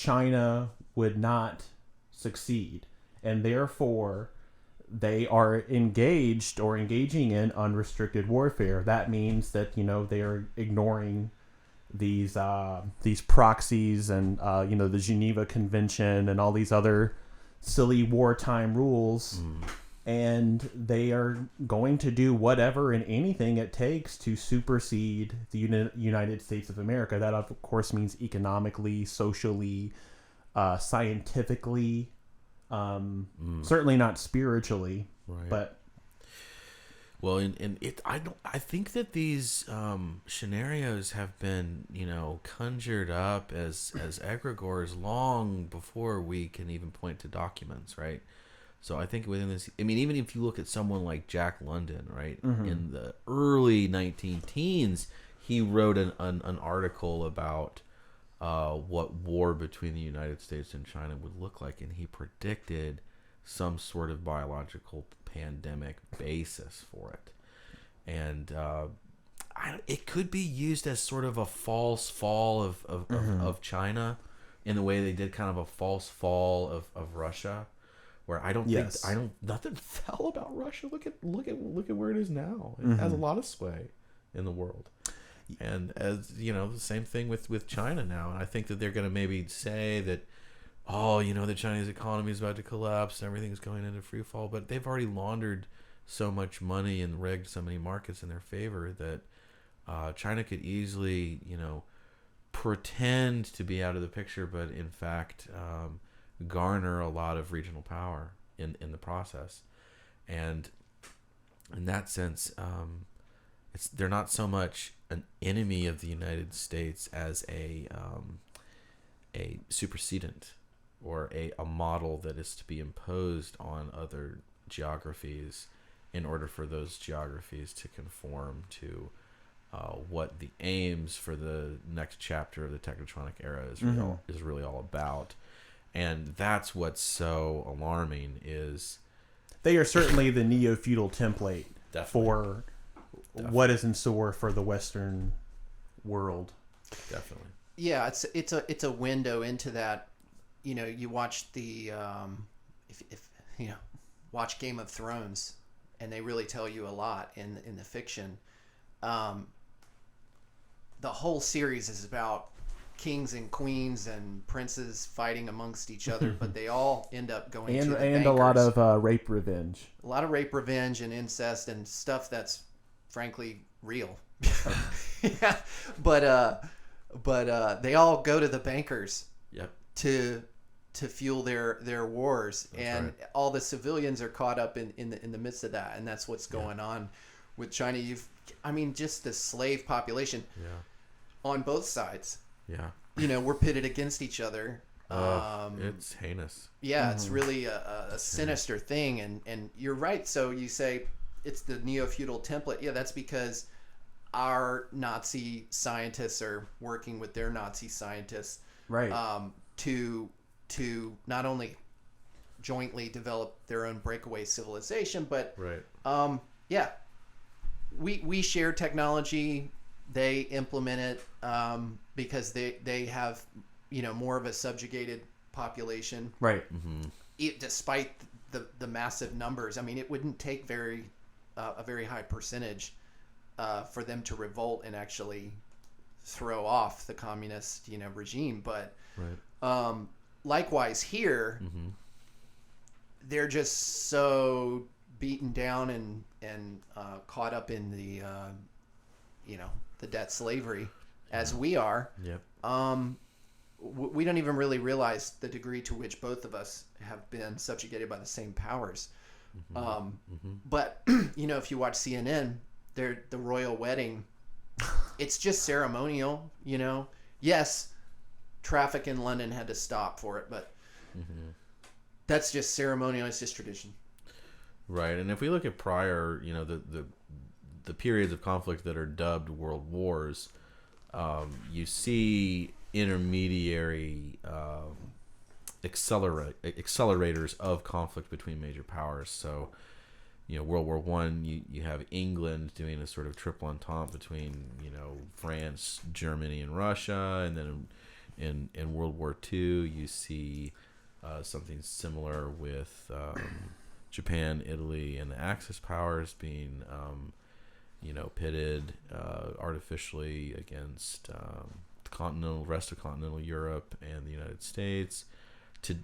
China would not succeed, and therefore they are engaging in unrestricted warfare. That means that they are ignoring these proxies and the Geneva Convention and all these other silly wartime rules. And they are going to do whatever and anything it takes to supersede the United States of America. That, of course, means economically, socially, scientifically, certainly not spiritually. Right. But I think that these scenarios have been conjured up as egregores long before we can even point to documents, right? So I think within this, even if you look at someone like Jack London, right, in the early 19-teens, he wrote an article about what war between the United States and China would look like, and he predicted some sort of biological pandemic basis for it. And it could be used as sort of a false fall of China, in the way they did kind of a false fall of Russia. Where nothing fell about Russia. Look at where it is now. It has a lot of sway in the world. And as the same thing with China now. And I think that they're going to maybe say that, the Chinese economy is about to collapse and everything's going into free fall. But they've already laundered so much money and rigged so many markets in their favor that China could easily, pretend to be out of the picture, but in fact, garner a lot of regional power in the process. And in that sense, they're not so much an enemy of the United States as a supersedent, or a model that is to be imposed on other geographies in order for those geographies to conform to what the aims for the next chapter of the technotronic era is really all about. And that's what's so alarming is they are certainly the neo-feudal template for what is in store for the Western world. Definitely. Yeah, it's a window into that. You watch the if watch Game of Thrones, and they really tell you a lot in the fiction. The whole series is about kings and queens and princes fighting amongst each other, but they all end up going to the bankers. And a lot of rape revenge. A lot of rape revenge and incest and stuff that's frankly real. Yeah, but they all go to the bankers. Yep. To fuel their wars. That's and right. All the civilians are caught up in the midst of that, and that's what's going on with China. Just the slave population on both sides. Yeah. We're pitted against each other. It's heinous. Yeah, it's really a sinister thing, and you're right. So you say it's the neo-feudal template. Yeah, that's because our Nazi scientists are working with their Nazi scientists, right? To not only jointly develop their own breakaway civilization, but right. We share technology. They implement it because they have more of a subjugated population, right? Despite the massive numbers. It wouldn't take a very high percentage for them to revolt and actually throw off the communist regime, but right. Likewise here, they're just so beaten down and caught up in the the debt slavery as we are. Yep. We don't even really realize the degree to which both of us have been subjugated by the same powers. But if you watch CNN, the royal wedding, it's just ceremonial. Yes, traffic in London had to stop for it, but that's just ceremonial. It's just tradition. Right. And if we look at prior, the periods of conflict that are dubbed world wars, you see intermediary accelerators of conflict between major powers. So, World War I, you have England doing a sort of triple entente between, France, Germany, and Russia, and then in World War II. You see something similar with Japan, Italy, and the Axis powers being pitted artificially against the rest of continental Europe and the United States.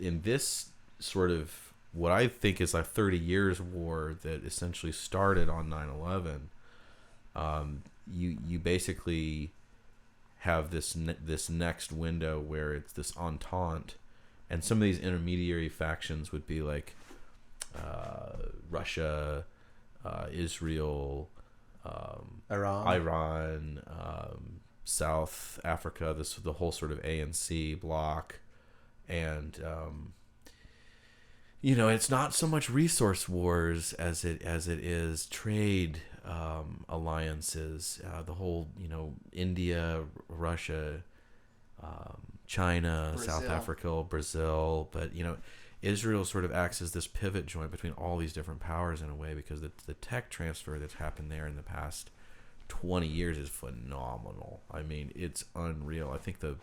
In this sort of what I think is a 30 years war that essentially started on 9/11, you basically have this next window where it's this entente, and some of these intermediary factions would be like Russia, Israel, Iran, South Africa, the whole sort of ANC bloc, and it's not so much resource wars as it is trade alliances. The whole India, Russia, China, Brazil. South Africa, Brazil, but Israel sort of acts as this pivot joint between all these different powers in a way, because the tech transfer that's happened there in the past 20 years is phenomenal. I mean, it's unreal. I think the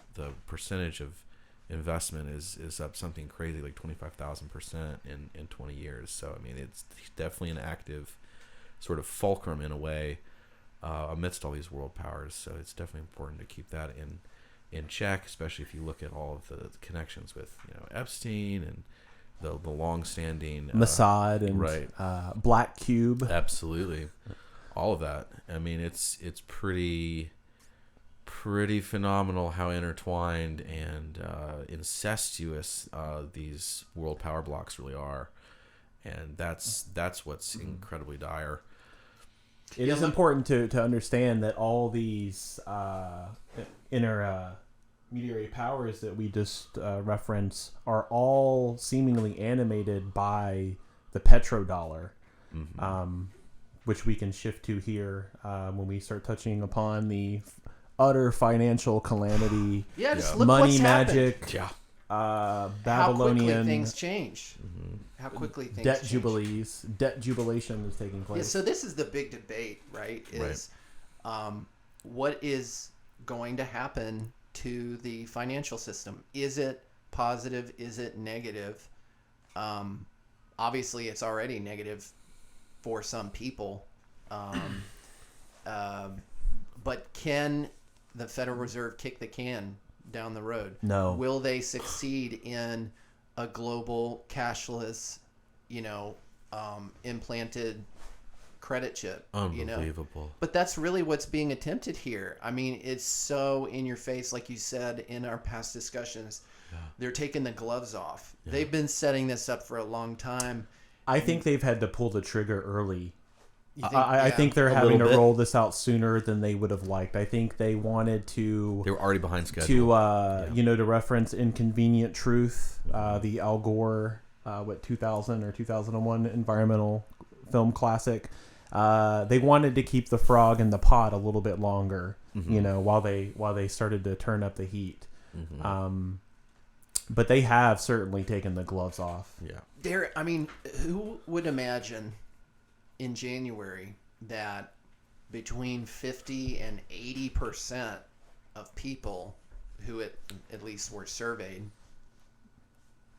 percentage of investment is up something crazy, like 25,000% in 20 years. So I mean, it's definitely an active sort of fulcrum in a way amidst all these world powers. So it's definitely important to keep that in check, especially if you look at all of the connections with Epstein and the long-standing Mossad and right. Black Cube. Absolutely, all of that. I mean, it's pretty phenomenal how intertwined and incestuous these world power blocks really are, and that's what's incredibly dire. It is important to understand that all these intermediary powers that we just reference are all seemingly animated by the petrodollar, which we can shift to here when we start touching upon the utter financial calamity, Just look money what's magic, Babylonian. Babylonian, How quickly things change. How quickly things debt change. jubilees, debt jubilation is taking place. Yeah, so this is the big debate, right? What is going to happen to the financial system? Is it positive? Is it negative? Obviously, it's already negative for some people. But can the Federal Reserve kick the can down the road? No. Will they succeed in a global cashless, implanted credit chip? Unbelievable. But that's really what's being attempted here. I mean, it's so in your face, like you said in our past discussions. Yeah. They're taking the gloves off. Yeah. They've been setting this up for a long time. I think they've had to pull the trigger early. I think they're having to roll this out sooner than they would have liked. I think they wanted to. They were already behind schedule. To reference Inconvenient Truth, the Al Gore, 2000 or 2001 environmental film classic. They wanted to keep the frog in the pot a little bit longer, while they started to turn up the heat. But they have certainly taken the gloves off. Yeah. Who would imagine in January that between 50 and 80% of people who at least were surveyed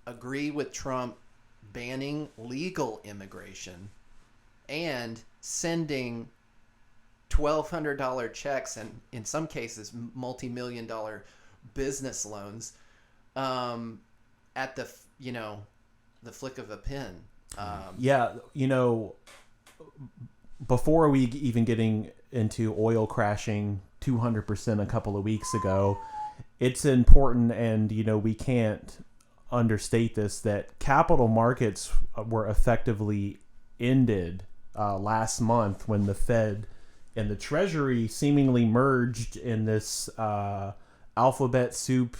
agree with Trump banning legal immigration and sending $1,200 checks and in some cases multi-million-dollar business loans at the flick of a pen. Before we even getting into oil crashing 200% a couple of weeks ago, it's important, and we can't understate this, that capital markets were effectively ended last month when the Fed and the Treasury seemingly merged in this alphabet soup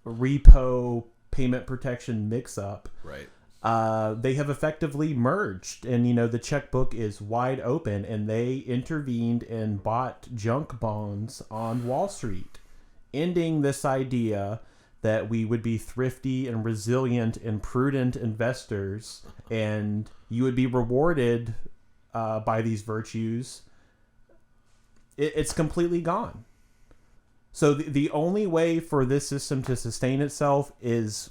repo payment protection mix-up. Right. They have effectively merged, and the checkbook is wide open, and they intervened and bought junk bonds on Wall Street, ending this idea that we would be thrifty and resilient and prudent investors, and you would be rewarded by these virtues. It's completely gone. So the only way for this system to sustain itself is